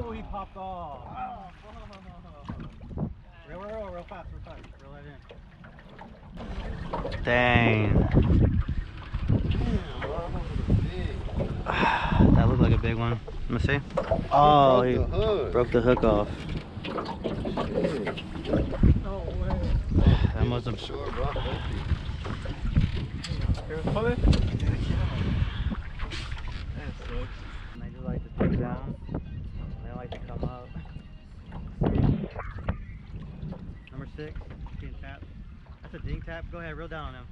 Oh, he popped off. Oh. Real fast. Reel that in. Dang. That looked like a big one. Let me see. Oh, he broke the hook off. No way. That must have. Sure, bro. Pull it. That sucks. And they just like to dig down. And they like to come up. Number 6, getting tapped. That's a ding tap. Go ahead, reel down on him.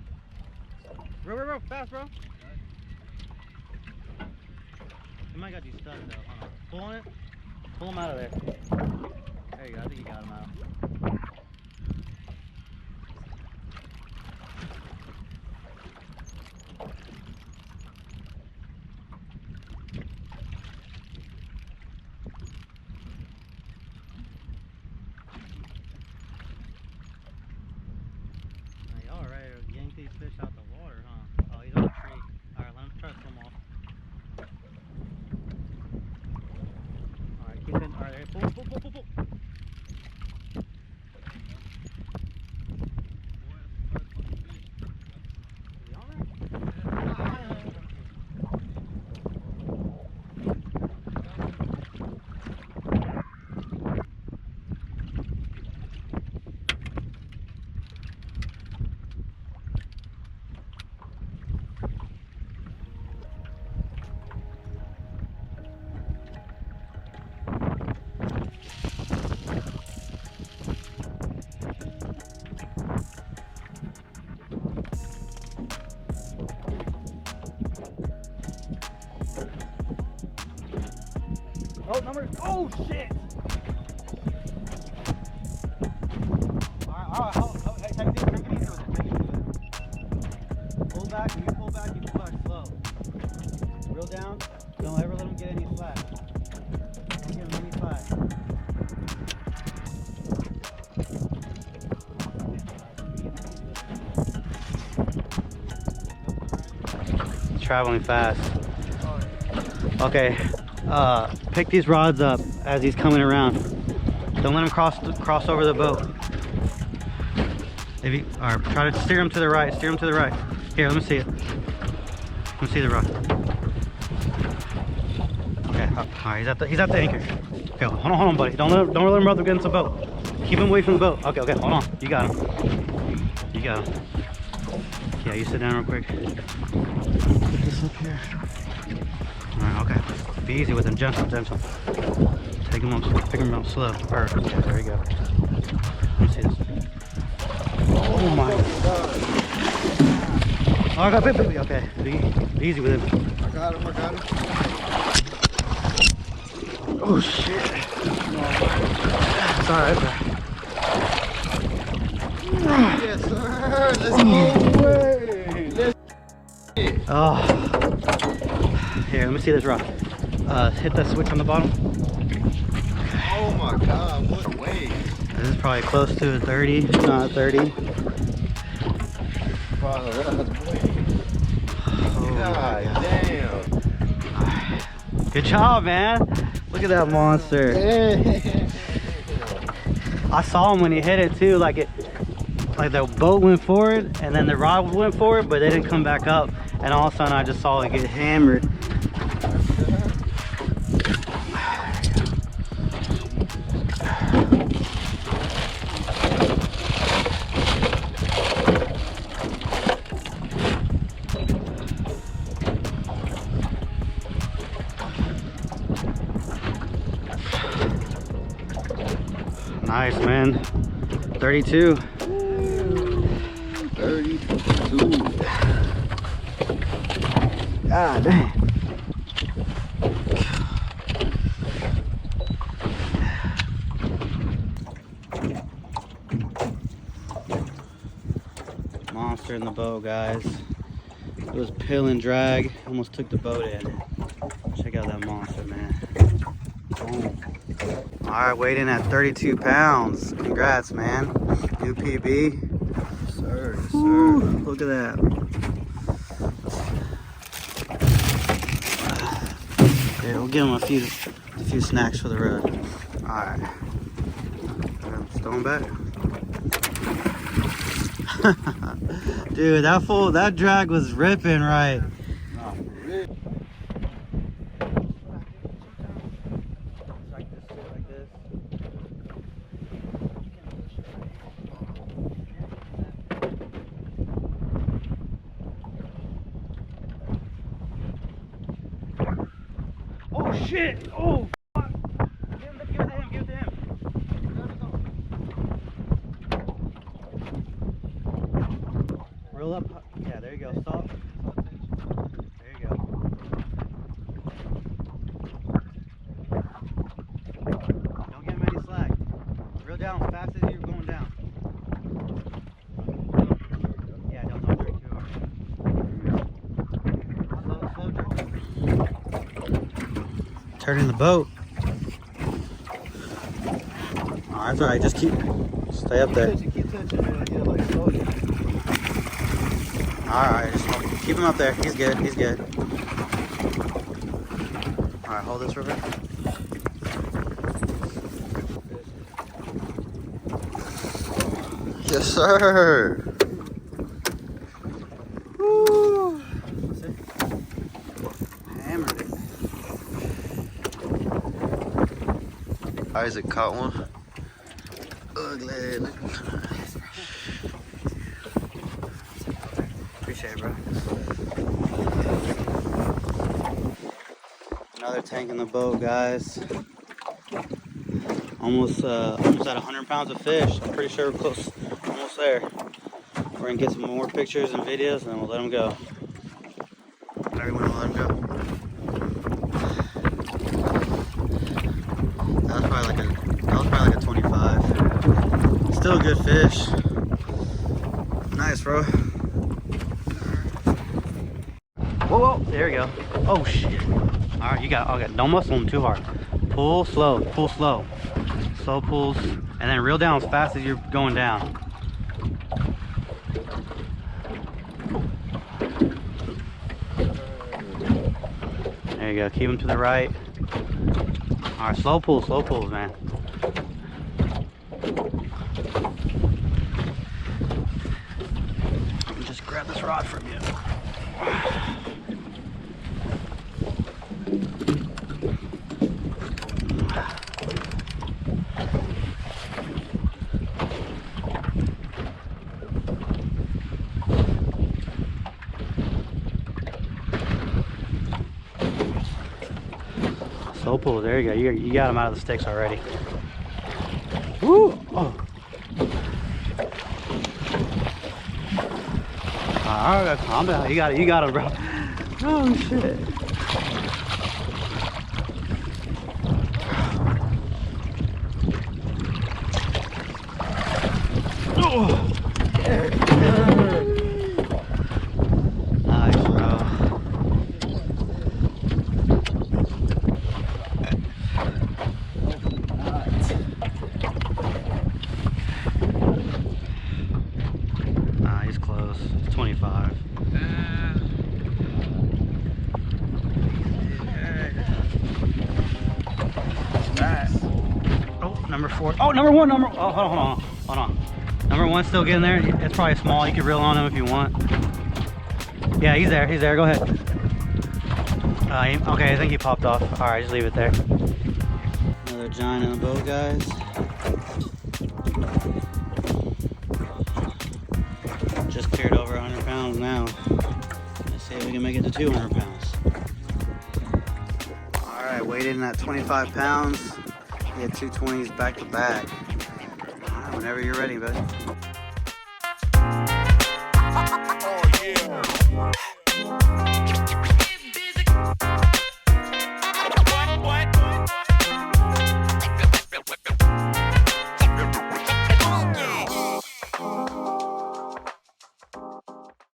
Reel, fast, bro. He might got you stuck though. Hold on. Pull on it. Pull him out of there. There you go. I think you got him out. Y'all ready to yank these fish out the water, huh? Oh, he's on a tree. Alright, let him try to swim off. Alright, keep in. Alright, pull. Is he on there? Oh shit! Alright, hey, take it easy with it. Pull back, you pull back slow. Reel down, don't ever let him get any slack. Don't give him any slack. Traveling fast. Okay. Pick these rods up as he's coming around. Don't let him cross over the boat. If you, or try to steer him to the right. Steer him to the right. Here, let me see it. Let me see the rod. Okay. All right. He's at the anchor. Okay. Hold on, buddy. Don't let him rub against the boat. Keep him away from the boat. Okay. Hold on. You got him. Yeah. You sit down real quick. Put this up here. All right. Okay. Be easy with him, gentle. Pick him up slow. Perfect. Yeah, there you go. Let me see this. Oh my god. Oh, I got bit. Okay, be easy with him. I got him. Oh shit. It's alright, bro. Yes, sir. Let's go away. Oh. Here, let me see this rock. Hit that switch on the bottom. Oh my god, what a wave. This is probably close to a 30, if not 30. Father, that's a wave. Oh God damn. Good job, man. Look at that monster. I saw him when he hit it too, like the boat went forward and then the rod went forward, but they didn't come back up. And all of a sudden I just saw it get hammered. Nice, man. 32. 32. God dang. Monster in the boat, guys. It was pill and drag. Almost took the boat in. Check out that monster, man. Boom. All right, weighed in at 32 pounds. Congrats, man. New PB. Yes, sir. Yes, sir. Ooh, look at that. Yeah, we'll give him a few snacks for the road. Alright. Stone back. Dude, that drag was ripping right. Oh shit! Oh fuck! Give it to him, give it to him. Roll up. Yeah, there you go. Stop. There you go. Don't give him any slack. Reel down as fast as you're going down. Yeah, don't jerk too hard. Slow jerk. Turning the boat. Oh, that's alright, just stay up there. Alright, just keep him up there. He's good, he's good. Alright, hold this river. Yes, sir. Woo. Hammered it. Isaac caught one. Ugly. Appreciate it, bro. Another tank in the boat, guys. Almost at 100 pounds of fish. I'm pretty sure we're close, almost there. We're gonna get some more pictures and videos, and then we'll let them go. Everyone will let them go. That was probably like a 25. Still a good fish. Nice, bro. Whoa, whoa, there we go. Oh shit. Alright, you got, okay, don't muscle them too hard. Pull slow, pull slow. Slow pulls, and then reel down as fast as you're going down. There you go, keep them to the right. Alright, slow pulls, man. Just grab this rod from you. Slow pull, there you go. You got them out of the sticks already. Woo! Oh. Alright, calm down. You got him, bro. Oh shit. Oh. Nice, bro. Nah, he's close. It's 25. Oh, number 4. Oh, number 1. Oh, hold on. Number 1's still getting there. It's probably small. You can reel on him if you want. Yeah, he's there. Go ahead. Okay, I think he popped off. All right, just leave it there. Another giant in the boat, guys. Just cleared over 100 pounds now. Let's see if we can make it to 200 pounds. All right, weighed in at 25 pounds. He had 220s back to back. All right, whenever you're ready, bud.